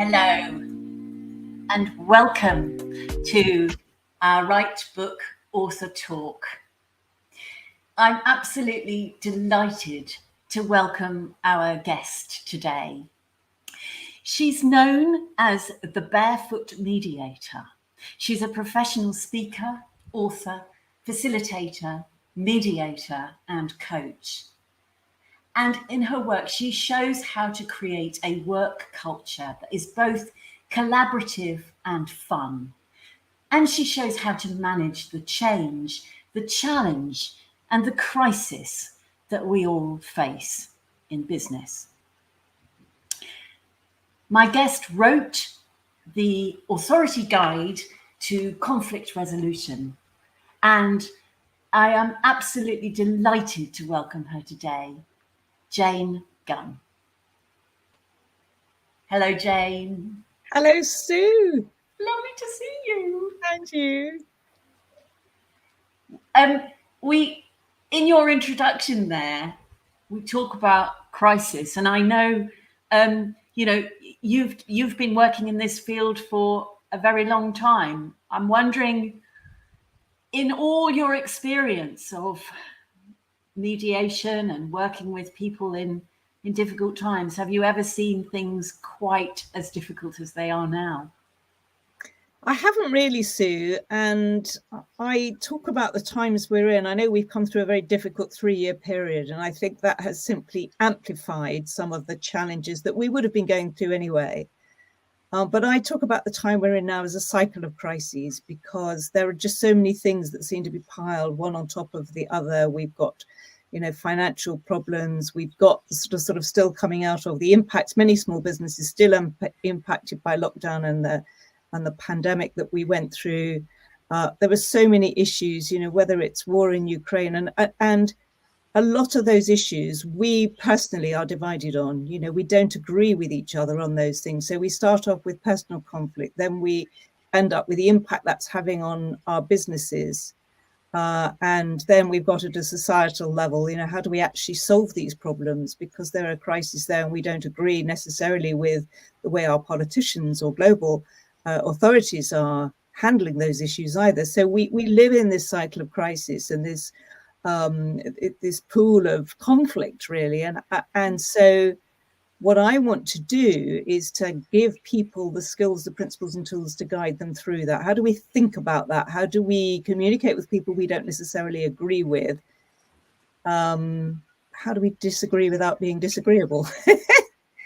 Hello and welcome to our Write Book Author Talk. I'm absolutely delighted to welcome our guest today. She's known as the Barefoot Mediator. She's a professional speaker, author, facilitator, mediator, and coach. And in her work, she shows how to create a work culture that is both collaborative and fun. And she shows how to manage the change, the challenge, and the crisis that we all face in business. My guest wrote the authority guide to conflict resolution, and I am absolutely delighted to welcome her today, Jane Gunn. Hello, Jane. Hello, Sue. Lovely to see you. And you. In your introduction there, we talk about crisis, and I know, you've been working in this field for a very long time. I'm wondering, in all your experience of mediation and working with people in difficult times, have you ever seen things quite as difficult as they are now? I haven't really, Sue, and I talk about the times we're in. I know we've come through a very difficult 3-year period, and I think that has simply amplified some of the challenges that we would have been going through anyway. But I talk about the time we're in now as a cycle of crises, because there are just so many things that seem to be piled one on top of the other. We've got financial problems. We've got the sort of still coming out of the impacts. Many small businesses still impacted by lockdown and the pandemic that we went through. There were so many issues, whether it's war in Ukraine and a lot of those issues we personally are divided on. We don't agree with each other on those things. So we start off with personal conflict, then we end up with the impact that's having on our businesses. And then we've got at a societal level, how do we actually solve these problems? Because there are crises there and we don't agree necessarily with the way our politicians or global authorities are handling those issues either. So we live in this cycle of crisis and this pool of conflict, really. And so what I want to do is to give people the skills, the principles and tools to guide them through that. How do we think about that? How do we communicate with people we don't necessarily agree with? How do we disagree without being disagreeable?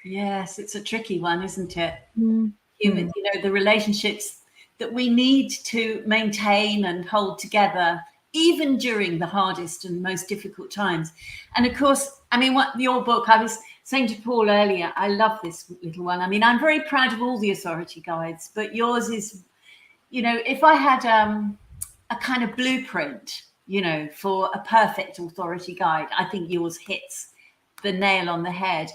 Yes, it's a tricky one, isn't it? Mm. Human, the relationships that we need to maintain and hold together, even during the hardest and most difficult times. And of course, what your book, I was saying to Paul earlier, I love this little one. I'm very proud of all the authority guides, but yours is, if I had a kind of blueprint, for a perfect authority guide, I think yours hits the nail on the head.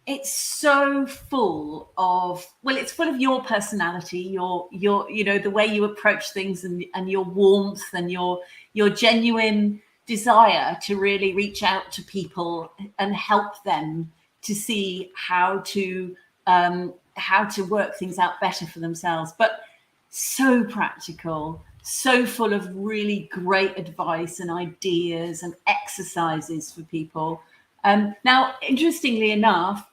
It's so full of, it's full of your personality, your the way you approach things and your warmth and your genuine desire to really reach out to people and help them to see how to work things out better for themselves. But so practical, so full of really great advice and ideas and exercises for people. Now, interestingly enough,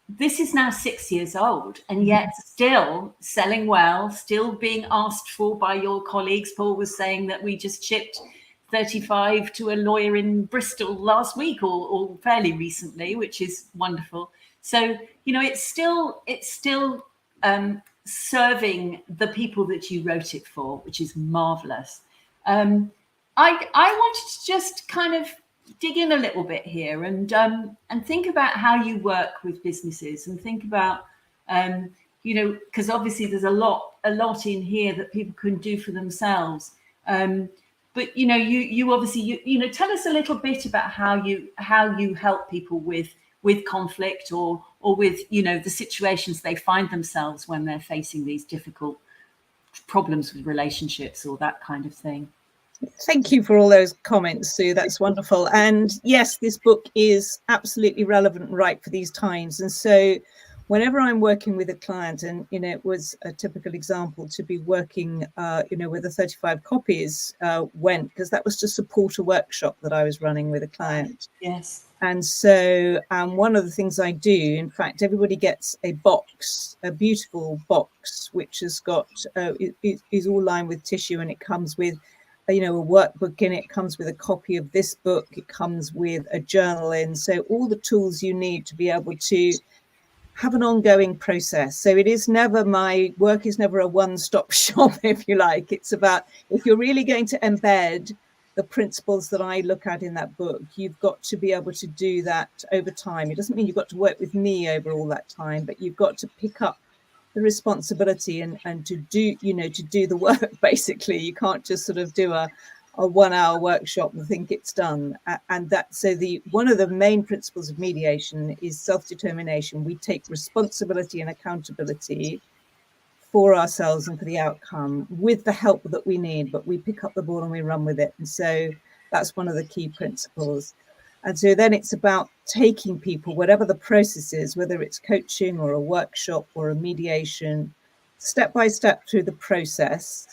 this is now 6 years old and yet still selling well, still being asked for by your colleagues. Paul was saying that we just shipped 35 to a lawyer in Bristol last week or fairly recently, which is wonderful. So, it's still serving the people that you wrote it for, which is marvelous. I wanted to just kind of dig in a little bit here and think about how you work with businesses and think about, because obviously there's a lot in here that people can do for themselves. But you obviously tell us a little bit about how you help people with conflict or with the situations they find themselves when they're facing these difficult problems with relationships or that kind of thing. Thank you for all those comments, Sue. That's wonderful. And yes, this book is absolutely relevant and right for these times. And so whenever I'm working with a client, and it was a typical example to be working with the 35 copies went, because that was to support a workshop that I was running with a client. Yes. And so one of the things I do, in fact, everybody gets a box, a beautiful box, which has got, is all lined with tissue, and it comes with, a workbook in it, comes with a copy of this book, it comes with a journal in. So all the tools you need to be able to have an ongoing process. So it is never, my work is never a one-stop shop, if you like. It's about, if you're really going to embed the principles that I look at in that book, you've got to be able to do that over time. It doesn't mean you've got to work with me over all that time, but you've got to pick up the responsibility and to do, to do the work, basically. You can't just sort of do a 1 hour workshop and think it's done. And so one of the main principles of mediation is self-determination. We take responsibility and accountability for ourselves and for the outcome with the help that we need, but we pick up the ball and we run with it. And so that's one of the key principles. And so then it's about taking people, whatever the process is, whether it's coaching or a workshop or a mediation, step by step through the process,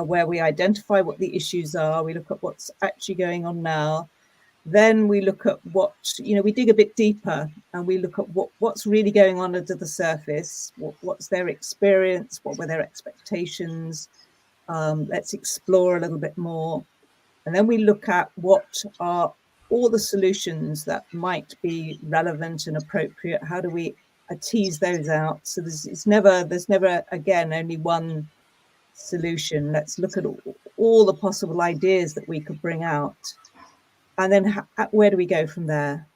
where we identify what the issues are, we look at what's actually going on now. Then we look at what, we dig a bit deeper, and we look at what's really going on under the surface, what's their experience, what were their expectations. Let's explore a little bit more. And then we look at what are all the solutions that might be relevant and appropriate. How do we tease those out? So there's never, again, only one solution. Let's look at all the possible ideas that we could bring out. And then where do we go from there?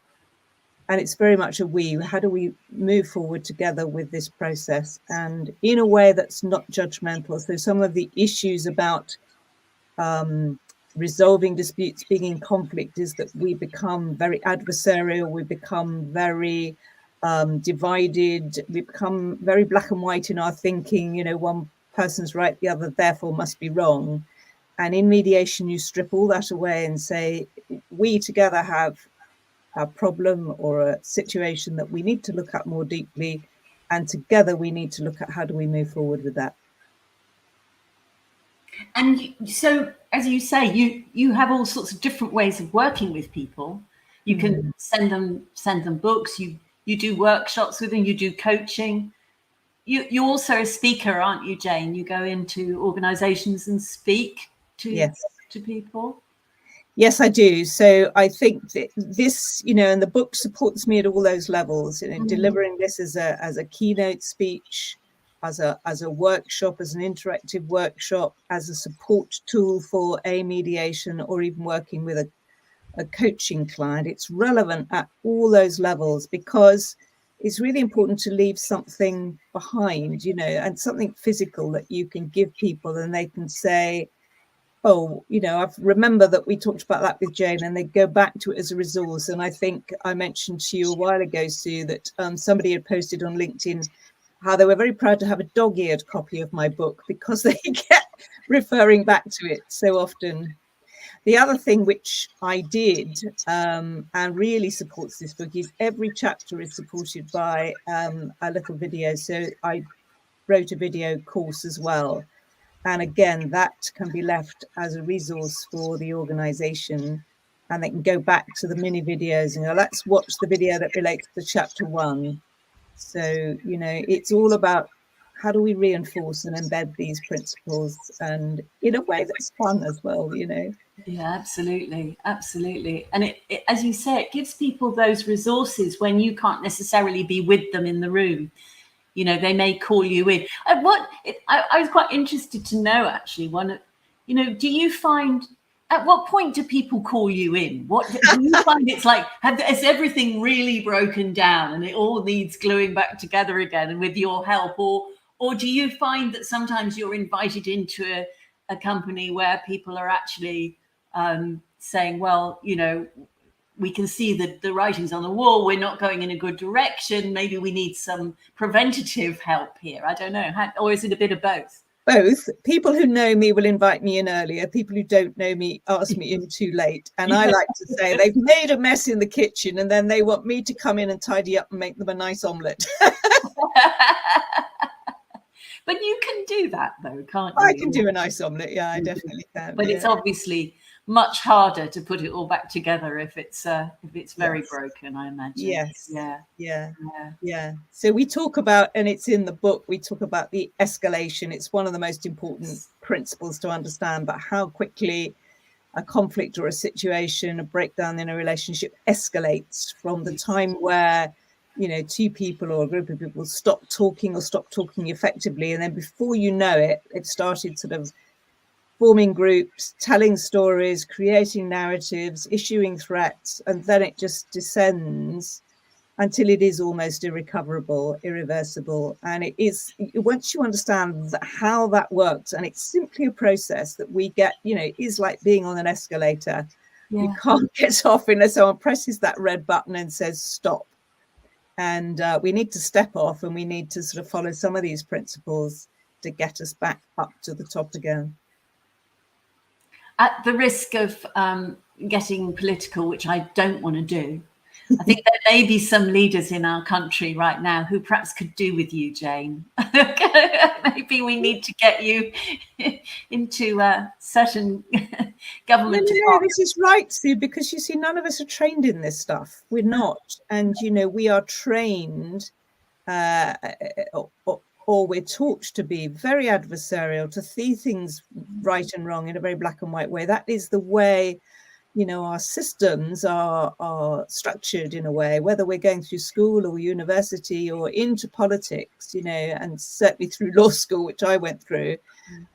And it's very much how do we move forward together with this process, and in a way that's not judgmental. So some of the issues about resolving disputes, being in conflict, is that we become very adversarial, we become very divided, we become very black and white in our thinking. One person's right, the other therefore must be wrong. And in mediation, you strip all that away and say, we together have a problem or a situation that we need to look at more deeply, and together we need to look at how do we move forward with that. And so, as you say, you have all sorts of different ways of working with people. You can send them books, you do workshops with them, you do coaching. You're also a speaker, aren't you, Jane? You go into organizations and speak to people. Yes, I do. So I think that this, and the book supports me at all those levels. Delivering this as a keynote speech, as a workshop, as an interactive workshop, as a support tool for a mediation, or even working with a coaching client. It's relevant at all those levels, because it's really important to leave something behind, and something physical that you can give people, and they can say, oh, I remember that we talked about that with Jane, and they go back to it as a resource. And I think I mentioned to you a while ago, Sue, that somebody had posted on LinkedIn how they were very proud to have a dog-eared copy of my book, because they kept referring back to it so often. The other thing which I did and really supports this book is every chapter is supported by a little video. So I wrote a video course as well. And again, that can be left as a resource for the organization, and they can go back to the mini videos and go, let's watch the video that relates to chapter 1. So, it's all about how do we reinforce and embed these principles, and in a way that's fun as well, Yeah, absolutely. And it, as you say, it gives people those resources when you can't necessarily be with them in the room. They may call you in. I was quite interested to know, actually, do you find, at what point do people call you in? What do you find it's like? Has everything really broken down and it all needs gluing back together again, and with your help? Or do you find that sometimes you're invited into a company where people are actually saying, well, we can see that the writing's on the wall, we're not going in a good direction, maybe we need some preventative help here? I don't know. Or is it a bit of both? Both. People who know me will invite me in earlier. People who don't know me ask me in too late. And I like to say they've made a mess in the kitchen, and then they want me to come in and tidy up and make them a nice omelette. But you can do that though, can't you? I can do a nice omelette. Yeah, I definitely can. But it's obviously much harder to put it all back together if it's very broken, I imagine. Yes. Yeah. So we talk about, and it's in the book, we talk about the escalation. It's one of the most important principles to understand, but how quickly a conflict or a situation, a breakdown in a relationship escalates from the time where, you know, two people or a group of people stop talking effectively. And then before you know it, it started sort of forming groups, telling stories, creating narratives, issuing threats, and then it just descends until it is almost irrecoverable, irreversible. And it is, once you understand how that works, and it's simply a process that we get, you know, it is like being on an escalator. Yeah. You can't get off unless someone presses that red button and says stop. And we need to step off, and we need to sort of follow some of these principles to get us back up to the top again. At the risk of getting political, which I don't want to do, I think there may be some leaders in our country right now who perhaps could do with you, Jane. Maybe we need to get you into certain government. No, this is right, Sue, because you see, none of us are trained in this stuff. We're not. And, you know, we are trained or we're taught to be very adversarial, to see things right and wrong in a very black and white way. That is the way, you know, our systems are structured in a way, whether we're going through school or university or into politics, you know, and certainly through law school, which I went through.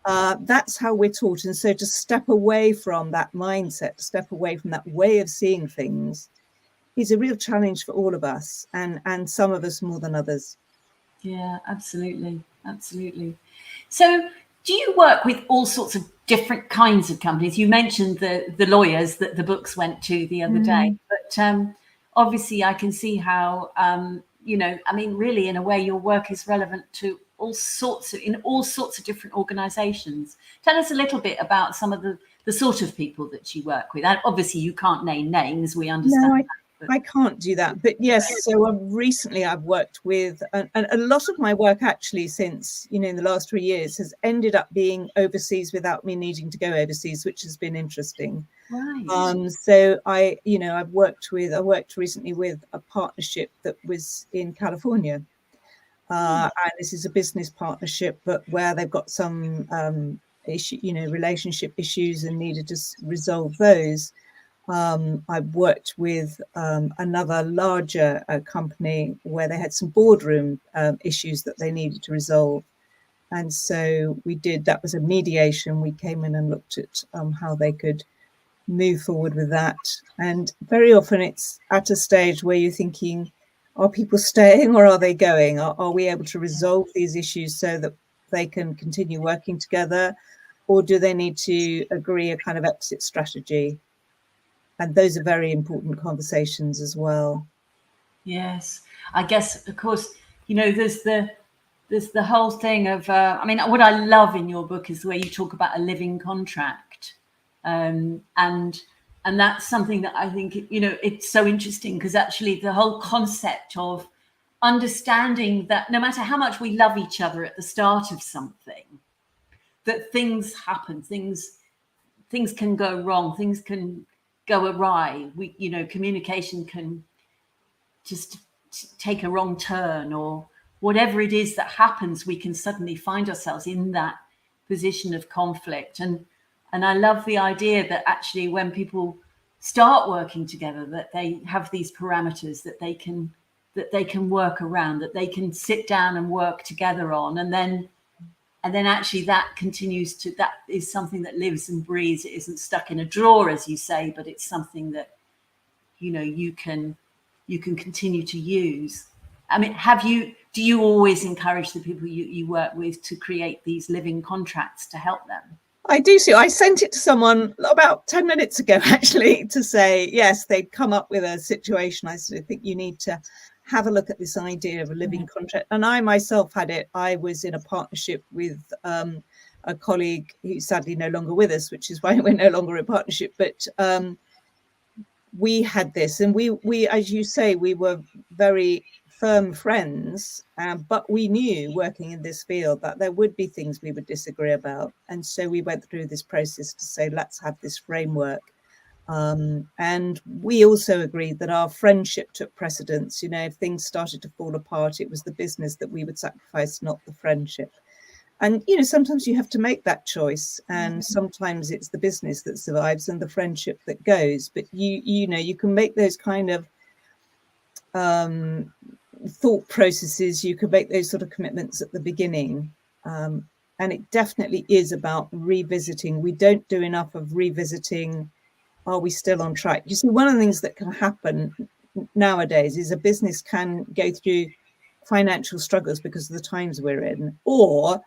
That's how we're taught. And so to step away from that mindset, to step away from that way of seeing things is a real challenge for all of us, and some of us more than others. Yeah, absolutely. Absolutely. So do you work with all sorts of different kinds of companies? You mentioned the lawyers that the books went to the other day, but obviously I can see how, you know, I mean, really, in a way, your work is relevant to all sorts of different organizations. Tell us a little bit about some of the sort of people that you work with. And obviously you can't name names, we understand that. I can't do that, but yes. So recently I've worked with, and a lot of my work actually since, you know, in the last 3 years has ended up being overseas without me needing to go overseas, which has been interesting. Right. So I worked recently with a partnership that was in California. And this is a business partnership, but where they've got some relationship issues and needed to resolve those. I've worked with another larger company where they had some boardroom issues that they needed to resolve. And so that was a mediation. We came in and looked at how they could move forward with that. And very often it's at a stage where you're thinking, are people staying or are they going? Are we able to resolve these issues so that they can continue working together? Or do they need to agree a kind of exit strategy? And those are very important conversations as well. Yes, I guess, of course, you know, there's the whole thing of, I mean, what I love in your book is the way you talk about a living contract. And that's something that I think, you know, it's so interesting because actually the whole concept of understanding that no matter how much we love each other at the start of something, that things happen, things can go wrong, things can go awry. You know, communication can just take a wrong turn, or whatever it is that happens, we can suddenly find ourselves in that position of conflict. And I love the idea that actually when people start working together, that they have these parameters that they can work around, that they can sit down and work together on, and then actually that is something that lives and breathes. It isn't stuck in a drawer, as you say, but it's something that, you know, you can continue to use. I mean, do you always encourage the people you work with to create these living contracts to help them? I do. So I sent it to someone about 10 minutes ago, actually, to say, yes, they'd come up with a situation. I sort of think you need to have a look at this idea of a living contract. And I myself had it. I was in a partnership with a colleague who's sadly no longer with us, which is why we're no longer in partnership. But we had this, and we, as you say, we were very firm friends, but we knew working in this field that there would be things we would disagree about. And so we went through this process to say, let's have this framework. And we also agreed that our friendship took precedence. You know, if things started to fall apart, it was the business that we would sacrifice, not the friendship. And, you know, sometimes you have to make that choice, and sometimes it's the business that survives and the friendship that goes. But you know, you can make those kind of thought processes, you can make those sort of commitments at the beginning. And it definitely is about revisiting. We don't do enough of revisiting. Are we still on track? You see, one of the things that can happen nowadays is a business can go through financial struggles because of the times we're in, or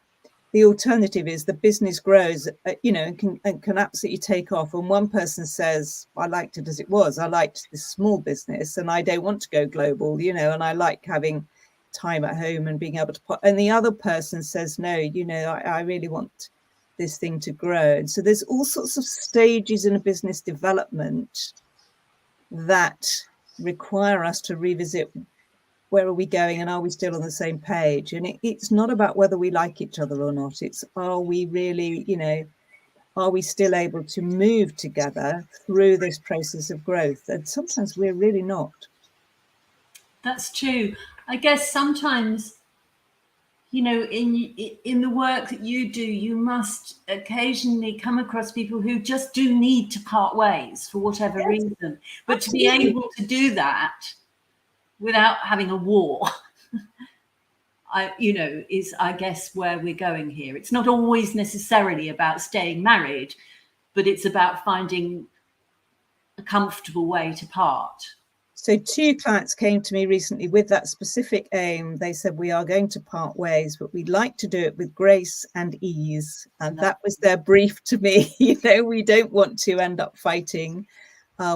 the alternative is the business grows, you know, and can absolutely take off. And one person says, I liked it as it was. I liked this small business and I don't want to go global, you know, and I like having time at home and being able to put, and the other person says, no, you know, I really want this thing to grow. And so there's all sorts of stages in a business development that require us to revisit, where are we going and are we still on the same page? And it's not about whether we like each other or not. It's, are we really, you know, are we still able to move together through this process of growth? And sometimes we're really not. That's true. I guess sometimes, you know, in the work that you do, you must occasionally come across people who just do need to part ways for whatever reason. But Absolutely. to be able to do that without having a war, you know, is, I guess, where we're going here. It's not always necessarily about staying married, but it's about finding a comfortable way to part. So 2 clients came to me recently with that specific aim. They said, we are going to part ways, but we'd like to do it with grace and ease. And that was their brief to me. You know, we don't want to end up fighting.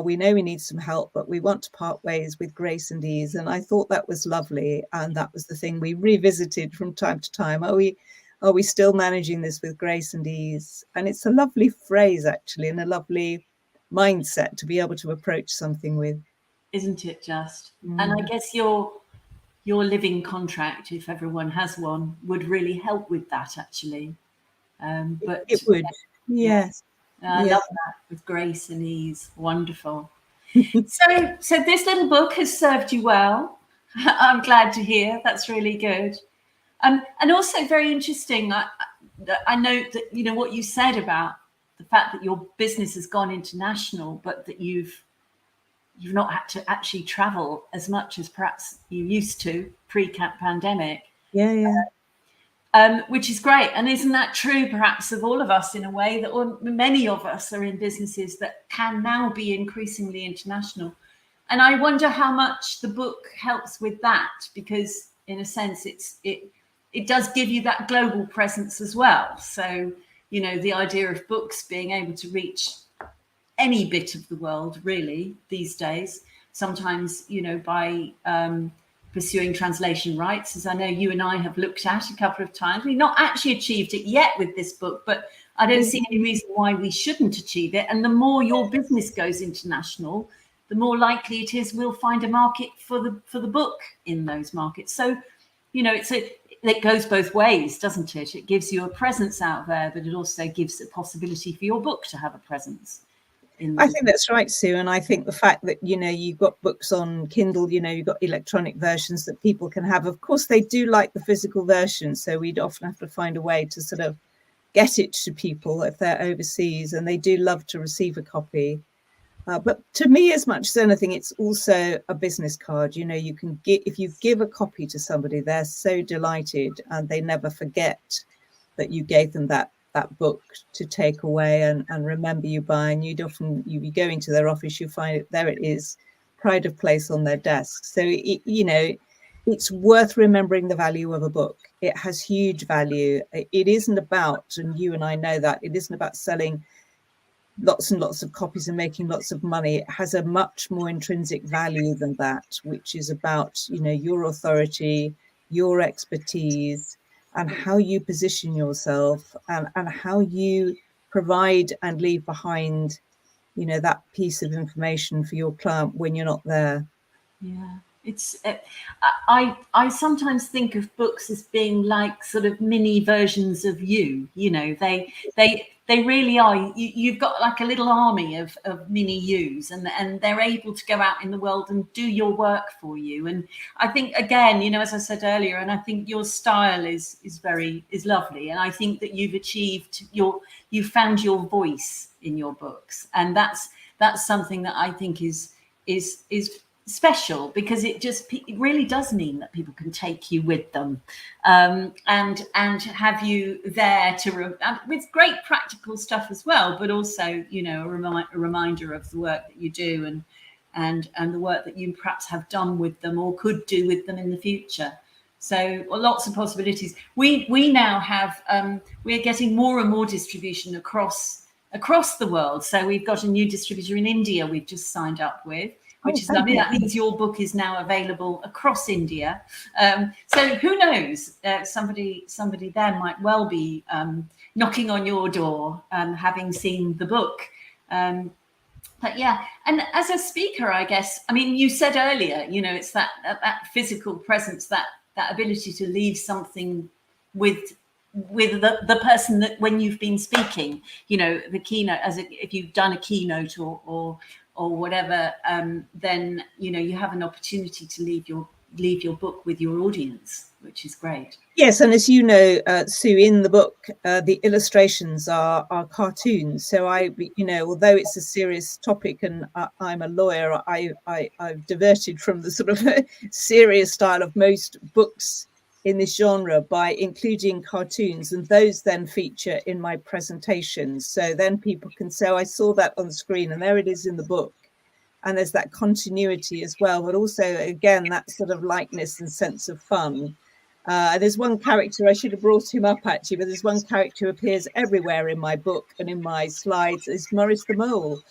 We know we need some help, but we want to part ways with grace and ease. And I thought that was lovely. And that was the thing we revisited from time to time. Are we still managing this with grace and ease? And it's a lovely phrase, actually, and a lovely mindset to be able to approach something with. Isn't it just? And I guess your living contract, if everyone has one, would really help with that, actually. But it would, yes. I love that, with grace and ease. Wonderful. So this little book has served you well. I'm glad to hear. That's really good. And also very interesting. I note that, you know, what you said about the fact that your business has gone international, but that you've not had to actually travel as much as perhaps you used to pre-pandemic. Which is great. And isn't that true perhaps of all of us, in a way, that, or many of us are in businesses that can now be increasingly international? And I wonder how much the book helps with that, because in a sense it does give you that global presence as well. So, you know, the idea of books being able to reach any bit of the world, really, these days, sometimes, you know, by pursuing translation rights, as I know you and I have looked at a couple of times. We've not actually achieved it yet with this book, but I don't see any reason why we shouldn't achieve it. And the more your business goes international, the more likely it is we'll find a market for the book in those markets. So, you know, it goes both ways, doesn't it? It gives you a presence out there, but it also gives the possibility for your book to have a presence. I think that's right, Sue. And I think the fact that, you know, you've got books on Kindle, you know, you've got electronic versions that people can have. Of course, they do like the physical version. So we'd often have to find a way to sort of get it to people if they're overseas, and they do love to receive a copy. But to me, as much as anything, it's also a business card. You know, you can get, if you give a copy to somebody, they're so delighted and they never forget that you gave them that book to take away and remember you by. And you'd be going to their office, you find it, there it is, pride of place on their desk. So, you know, it's worth remembering the value of a book. It has huge value. It isn't about, and you and I know that, it isn't about selling lots and lots of copies and making lots of money. It has a much more intrinsic value than that, which is about, you know, your authority, your expertise, and how you position yourself, and how you provide and leave behind, you know, that piece of information for your client when you're not there. Yeah. It's I sometimes think of books as being like sort of mini versions of you. You know, they really are. You've got like a little army of mini yous, and they're able to go out in the world and do your work for you. And I think, again, you know, as I said earlier, and I think your style is lovely, and I think that you've found your voice in your books, and that's something that I think is special, because it really does mean that people can take you with them, and have you there with great practical stuff as well, but also, you know, a reminder of the work that you do, and the work that you perhaps have done with them or could do with them in the future. So lots of possibilities. We now have we're getting more and more distribution across the world. So we've got a new distributor in India we've just signed up with, which is lovely. That means your book is now available across India. So who knows? Somebody there might well be knocking on your door, having seen the book. But yeah, and as a speaker, I guess, I mean, you said earlier, you know, it's that physical presence, that ability to leave something with the person that when you've been speaking, you know, the keynote, if you've done a keynote or whatever, then, you know, you have an opportunity to leave your book with your audience, which is great. Yes, and as you know, Sue, in the book, the illustrations are cartoons. So you know, although it's a serious topic, and I'm a lawyer, I've diverted from the sort of serious style of most books in this genre by including cartoons, and those then feature in my presentations. So then people can say, oh, I saw that on the screen, and there it is in the book. And there's that continuity as well, but also, again, that sort of lightness and sense of fun. There's one character, I should have brought him up actually, but there's one character who appears everywhere in my book and in my slides, is Morris the Mole.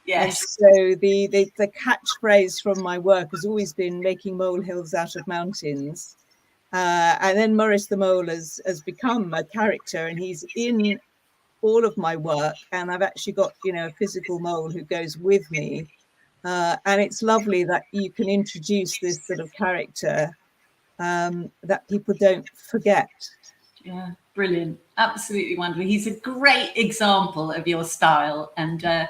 Yes. And so the catchphrase from my work has always been making molehills out of mountains. And then Morris the Mole has become a character, and he's in all of my work. And I've actually got, you know, a physical mole who goes with me. And it's lovely that you can introduce this sort of character that people don't forget. Yeah, brilliant. Absolutely wonderful. He's a great example of your style and the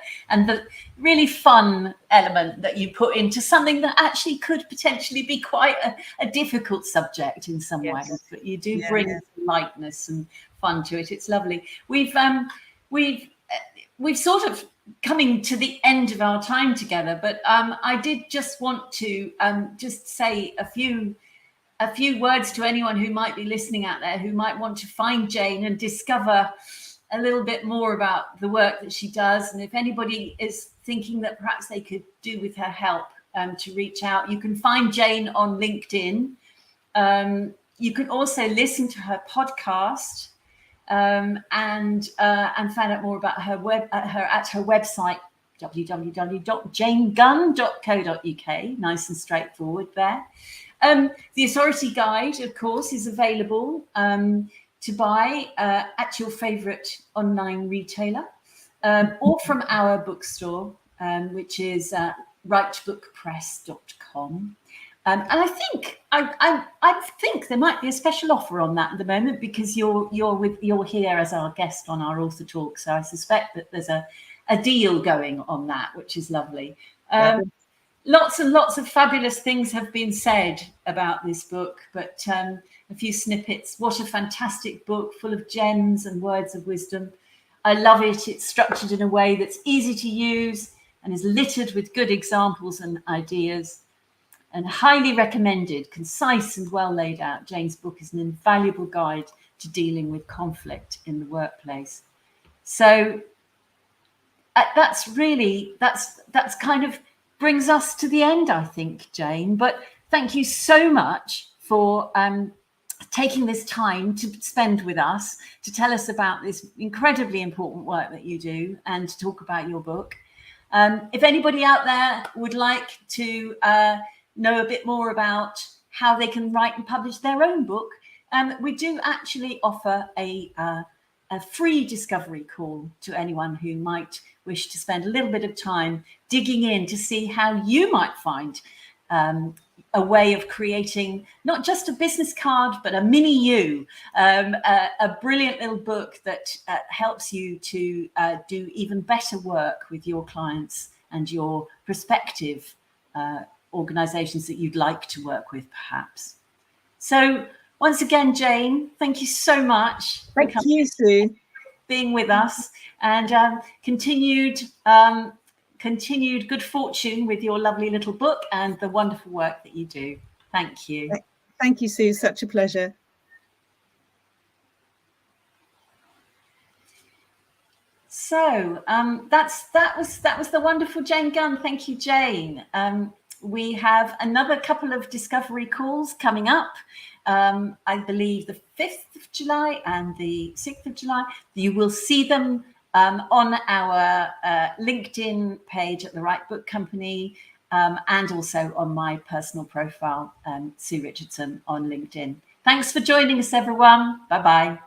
really fun element that you put into something that actually could potentially be quite a difficult subject in some ways, but you do bring lightness and fun to it. It's lovely. We've sort of coming to the end of our time together, but I did just want to just say a few words to anyone who might be listening out there, who might want to find Jane and discover a little bit more about the work that she does. And if anybody is thinking that perhaps they could do with her help, to reach out, you can find Jane on LinkedIn. You can also listen to her podcast, and find out more about her at her website, www.janegunn.co.uk. Nice and straightforward there. The Authority Guide, of course, is available to buy at your favourite online retailer, or from our bookstore, which is writebookpress.com. And I think there might be a special offer on that at the moment, because you're here as our guest on our author talk. So I suspect that there's a deal going on that, which is lovely. Lots and lots of fabulous things have been said about this book, but a few snippets. What a fantastic book, full of gems and words of wisdom. I love it. It's structured in a way that's easy to use and is littered with good examples and ideas, and highly recommended, concise and well laid out. Jane's book is an invaluable guide to dealing with conflict in the workplace. So that's kind of brings us to the end, I think, Jane. But thank you so much for taking this time to spend with us, to tell us about this incredibly important work that you do, and to talk about your book. If anybody out there would like to know a bit more about how they can write and publish their own book, we do actually offer a free discovery call to anyone who might wish to spend a little bit of time digging in to see how you might find a way of creating not just a business card, but a mini you, a brilliant little book that helps you to do even better work with your clients and your prospective organizations that you'd like to work with, perhaps. So once again, Jane, thank you so much. Thank you, Sue. Being with us, and continued good fortune with your lovely little book and the wonderful work that you do. Thank you. Thank you, Sue. Such a pleasure. So that was the wonderful Jane Gunn. Thank you, Jane. We have another couple of discovery calls coming up. I believe the 5th of July and the 6th of July. You will see them on our LinkedIn page at The Right Book Company, and also on my personal profile, Sue Richardson on LinkedIn. Thanks for joining us, everyone. Bye-bye.